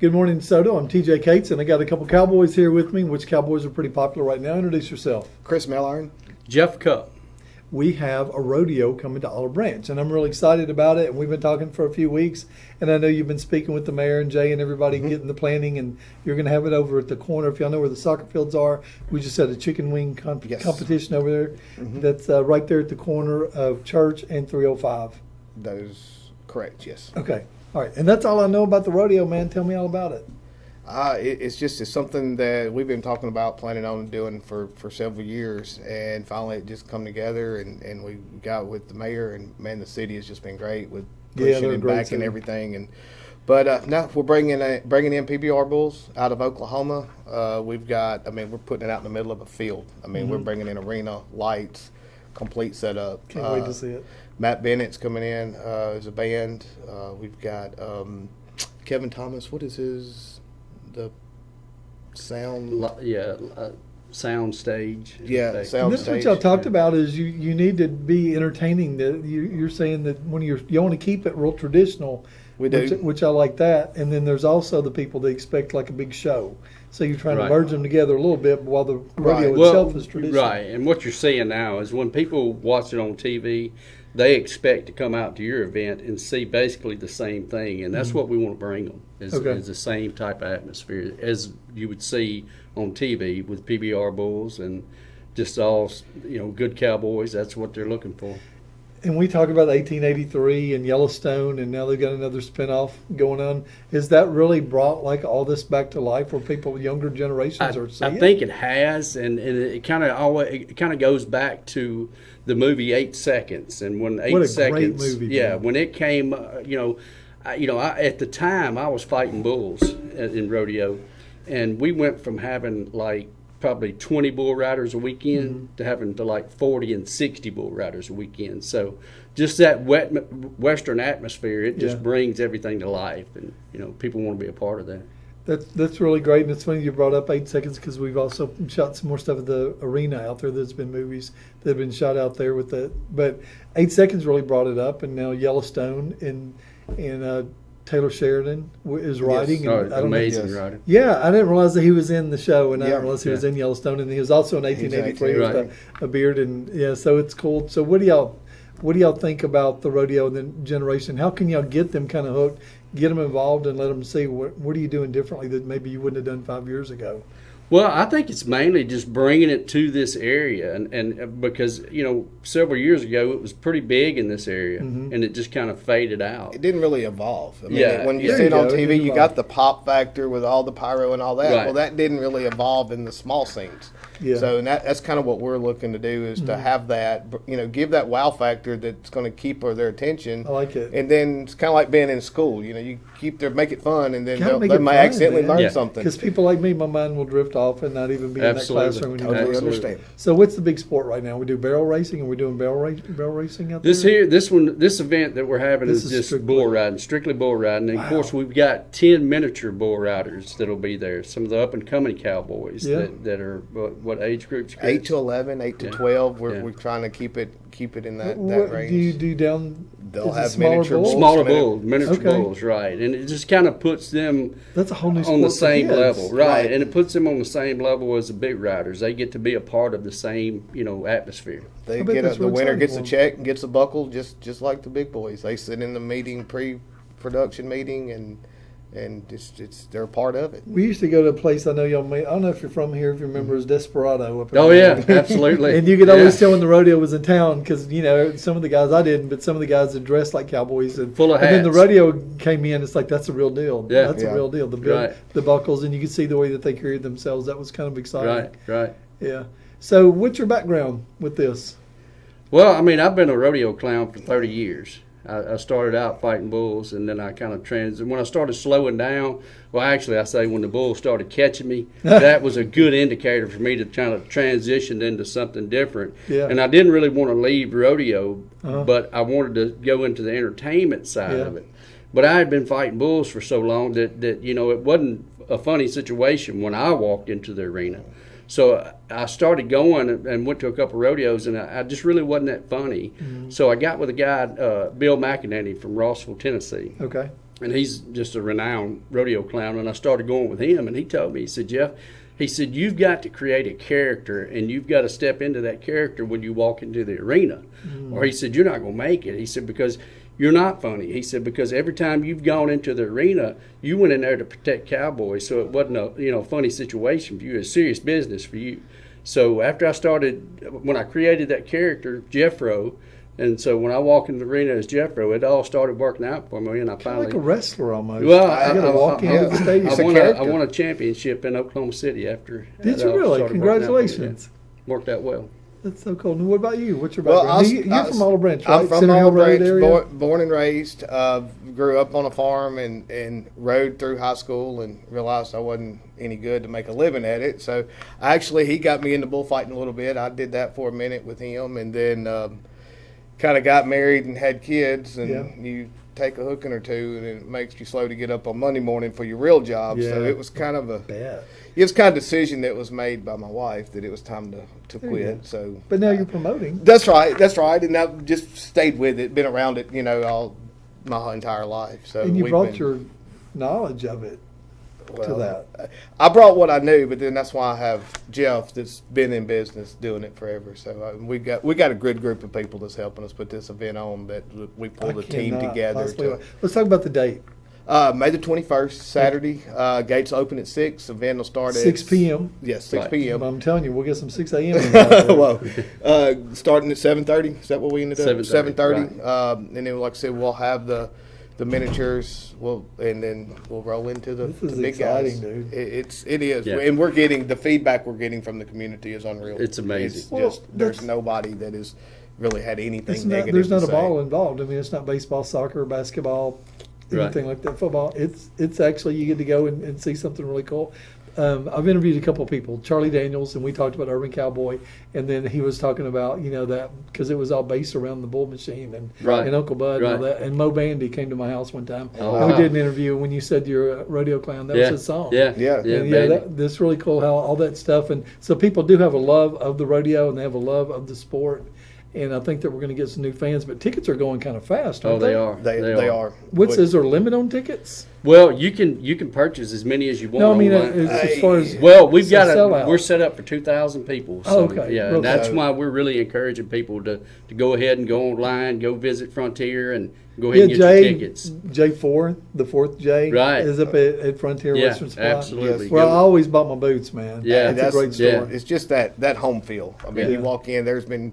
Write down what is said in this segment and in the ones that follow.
Good morning, Desoto. I'm TJ Cates, and I got a couple Cowboys here with me, which Cowboys are pretty popular right now. Introduce yourself. Chris Mellarn. Jeff Cup. We have a rodeo coming to Olive Branch, and I'm really excited about it. And we've been talking for a few weeks, and I know you've been speaking with the mayor and Jay and everybody getting the planning, and you're going to have it over at the corner. If y'all know where the soccer fields are, we just had a chicken wing competition over there. That's right there at the corner of Church and 305. That is correct, yes. Okay. All right. And that's all I know about the rodeo, man. Tell me all about it. It's something that we've been talking about, planning on doing for several years, and finally it just come together, and we got with the mayor, and man, the city has just been great with pushing and backing everything. But now we're bringing in PBR bulls out of Oklahoma. We're putting it out in the middle of a field. We're bringing in arena, lights, complete setup. Can't wait to see it. Matt Bennett's coming in as a band. We've got Kevin Thomas. What is the sound? Sound stage. Yeah, sound That's stage. what y'all talked about is you need to be entertaining. That you're saying that when you want to keep it real traditional, we do, which I like that. And then there's also the people that expect like a big show. So you're trying to merge them together a little bit while the rodeo itself is traditional. Right, and what you're seeing now is when people watch it on TV, they expect to come out to your event and see basically the same thing, and that's what we want to bring them, is the same type of atmosphere as you would see on TV with PBR bulls and just all, good cowboys. That's what they're looking for. And we talk about 1883 and Yellowstone, and now they've got another spinoff going on. Has that really brought like all this back to life, where people, younger generations, are seeing? I think it has, and it kind of goes back to the movie 8 Seconds, and when 8 Seconds, great movie, when it came, at the time I was fighting bulls in rodeo, and we went from having like probably 20 bull riders a weekend to having to like 40 and 60 bull riders a weekend. So just that Western atmosphere, it just brings everything to life, and people want to be a part of that. That's really great, and it's funny you brought up 8 Seconds, because we've also shot some more stuff at the arena out there. There's been movies that have been shot out there with that, but 8 Seconds really brought it up, and now Yellowstone and Taylor Sheridan is writing. Yes. And Amazing writer. Yeah, I didn't realize that he was in the show, and I didn't realize he was in Yellowstone, and he was also in 1883 with a beard, and so it's cool. So what do y'all think about the rodeo and the generation? How can y'all get them kind of hooked, get them involved, and let them see what are you doing differently that maybe you wouldn't have done 5 years ago? Well, I think it's mainly just bringing it to this area, and because several years ago it was pretty big in this area, and it just kind of faded out. It didn't really evolve. When you see it on TV, you got the pop factor with all the pyro and all that. Right. Well, that didn't really evolve in the small scenes. Yeah. So that's kind of what we're looking to do, is to have that, give that wow factor that's going to keep their attention. I like it. And then it's kind of like being in school. You make it fun, and then they might fun, accidentally learn something. Because people like me, my mind will drift off and not even be in that classroom anymore. Totally understand. So what's the big sport right now? We do barrel racing, and we're doing barrel racing out there? This event that we're having is just bull riding, strictly bull riding. And of course, we've got 10 miniature bull riders that'll be there. Some of the up and coming cowboys that are what age groups? 8 to 11, 8 to 12. We're trying to keep it in that range. Do you do down? They'll have miniature bulls. Smaller bulls, miniature bulls, right? And it just kind of puts them that's a whole new on the sport same for kids. level, right? And it puts them on the same level as the big riders. They get to be a part of the same, atmosphere. They the winner gets a check and gets a buckle, just like the big boys. They sit in the pre-production meeting, and they're a part of it. We used to go to a place, I know y'all may, I don't know if you're from here, if you remember, is Desperado. Up Absolutely. And you could always tell when the rodeo was in town, because, some of the guys, I didn't, but some of the guys that dressed like cowboys. And, full of hats. And then the rodeo came in, it's like, that's a real deal. Yeah. That's a real deal. The buckles, and you could see the way that they carried themselves. That was kind of exciting. Right. Yeah. So what's your background with this? Well, I've been a rodeo clown for 30 years. I started out fighting bulls, and then I kind of when I started slowing down, I say when the bulls started catching me, that was a good indicator for me to kind of transition into something different. Yeah. And I didn't really want to leave rodeo, but I wanted to go into the entertainment side of it. But I had been fighting bulls for so long that it wasn't a funny situation when I walked into the arena. So I started going and went to a couple rodeos, and I just really wasn't that funny. So I got with a guy, Bill McInerney from Rossville, Tennessee. Okay. and he's just a renowned rodeo clown. And I started going with him, and he told me, he said, Jeff, he said, you've got to create a character, and you've got to step into that character when you walk into the arena. Or he said, you're not going to make it. He said, because you're not funny. He said, because every time you've gone into the arena, you went in there to protect cowboys, so it wasn't a funny situation for you. It was serious business for you. So after when I created that character, Jeffro, and so when I walk in the arena as Jeffro, it all started working out for me, and I finally like a wrestler almost. Well, I got to walk into the stadium. I won a championship in Oklahoma City after. Did that you all really? started working out for me. Congratulations. Yeah. Worked out well. That's so cool. And what about you? What's your background? You're from Olive Branch, right? I'm from Center Hill Olive Road Branch, area? born and raised. Grew up on a farm and rode through high school and realized I wasn't any good to make a living at it. So he got me into bullfighting a little bit. I did that for a minute with him, and then kind of got married and had kids. And you take a hooking or two, and it makes you slow to get up on Monday morning for your real job. Yeah. So it was kind of Bad. it was kind of a decision that was made by my wife that it was time to quit. So, But now you're promoting. That's right. And I've just stayed with it, been around it, all my entire life. So And you we've brought been- your knowledge of it to that. I brought what I knew, but then that's why I have Jeff that's been in business doing it forever. So we got a good group of people that's helping us put this event on. That we pulled a team cannot together. possibly- Let's talk about the date. May the 21st, Saturday. Gates open at 6. Event will start at 6 p.m. Yes, 6 Right. p.m. I'm telling you, we'll get some 6 a.m. in there. Well, starting at 7:30. Is that what we ended up? 7:30, 7:30. And then, like I said, we'll have the miniatures. And then we'll roll into the This is big exciting, guys. dude. It is, Yeah. and we're getting the feedback we're getting from the community is unreal. It's amazing. It's Well, just there's that's- nobody that has really had anything It's not, negative. there's not to a say. ball involved. I mean, it's not baseball, soccer, basketball, Right. anything like that. Football. It's actually you get to go and see something really cool. I've interviewed a couple of people, Charlie Daniels, and we talked about Urban Cowboy, and then he was talking about that because it was all based around the bull machine and Right. and Uncle Bud and all Right. that. And Mo Bandy came to my house one time, Oh, and we wow. did an interview. When you said you're a rodeo clown, that was his song. Yeah, Yeah. And Bandy. that's really cool how all that stuff. And so people do have a love of the rodeo and they have a love of the sport. And I think that we're going to get some new fans, but tickets are going kind of fast. Oh, Aren't they are. They are. Is there a limit on tickets? Well, you can purchase as many as you want. No, I mean online. as far as Well, we've it's got a sellout. we're set up for 2,000 people. Oh, So, okay. yeah, Real and that's good. why we're really encouraging people to go ahead and go online, go visit Frontier, and go Yeah, ahead and get Jay, your tickets. J4, the fourth J, Right. is up at Frontier Yeah, Western Supply. absolutely. Well, I Go- always bought my boots, man. Yeah. it's a great store. yeah. It's just that home feel. I mean, Yeah. you walk in.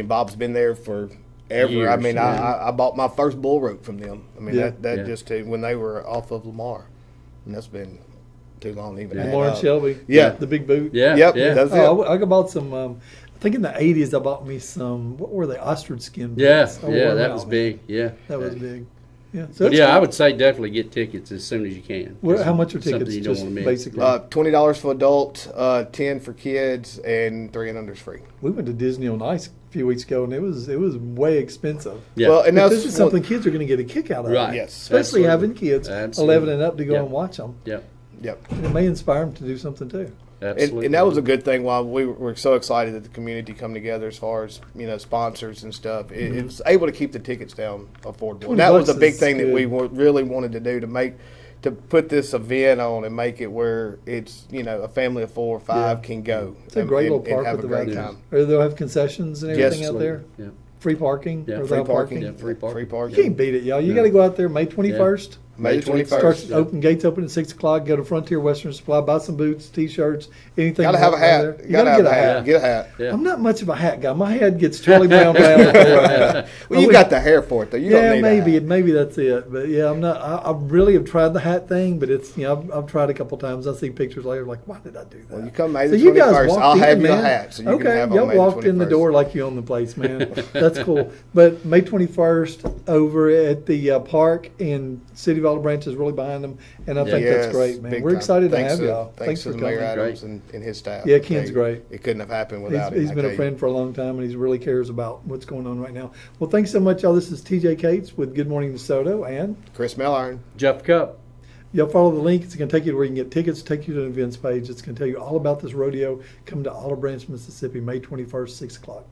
Bob's been there forever. I Years, mean, yeah. I bought my first bull rope from them. I mean, Yeah. that Yeah. just when they were off of Lamar, and that's been too long to even. add Lauren up. Shelby, Yeah. the big boot. Yeah, Yep, yeah. that's it. Oh, I bought some. I think in the '80s, I bought me some. What were they? Ostrich skin. Yeah, boots. I wore yeah, them that out, was man. big. Yeah, That was big. Yeah. So But that's yeah, cool. I would say definitely get tickets as soon as you can. How much are Something tickets? you don't Just want to miss. basically. $20 for adult, 10 for kids, and 3 and under's free. We went to Disney on Ice a few weeks ago, and it was way expensive. Yeah. Well, and But that's this is something kids are going to get a kick out of. Right. Yes. Especially Absolutely. having kids Absolutely. 11 and up to go Yeah. and watch them. Yep, Yep. And it may inspire them to do something too. absolutely. And that was a good thing. While we were so excited that the community come together as far as sponsors and stuff, it was able to keep the tickets down affordable. And that was a $20 big is thing that we good. really wanted to do to put this event on and make it where it's a family of 4 or 5 can go. It's a great little park have with a the great right time. Or they'll have concessions and everything Yes. out there. Yeah. Free parking. Yeah, or free they'll have parking. Yeah, free parking. Free You parking. can't beat it, y'all. You got to go out there May 21st. May the 21st. Starts Yeah. open gates open at 6 o'clock. Go to Frontier Western Supply. Buy some boots, t-shirts, anything. Gotta you have a want out hat. there. You gotta have get a hat. Get a hat. Yeah. I'm not much of a hat guy. My head gets Charlie Brown down. before a hat. Well, you got the hair for it though. You Yeah, don't need a hat. maybe that's it. But yeah, I'm not. I really have tried the hat thing, but it's I've tried a couple times. I see pictures later, like, why did I do that? Well, you come May So the you guys 21st. walked I'll have in, you a man. hat so you okay, can have y'all on May the walked in the 21st. door like you own the place, man. That's cool. But May 21st over at the park, and City of Olive Branch is really behind them, and I think Yes, that's great, man. big We're time. excited Thanks to have y'all. Thanks to for the Mayor coming. Adams and his staff. Yeah, Ken's great. It couldn't have happened without him. He's I been tell a you. friend for a long time, and he really cares about what's going on right now. Well, thanks so much, y'all. This is TJ Cates with Good Morning DeSoto, and Chris Milliron. Jeff Cup. y'all follow the link. It's going to take you to where you can get tickets, take you to an events page. It's going to tell you all about this rodeo. Come to Olive Branch, Mississippi, May 21st, 6 o'clock.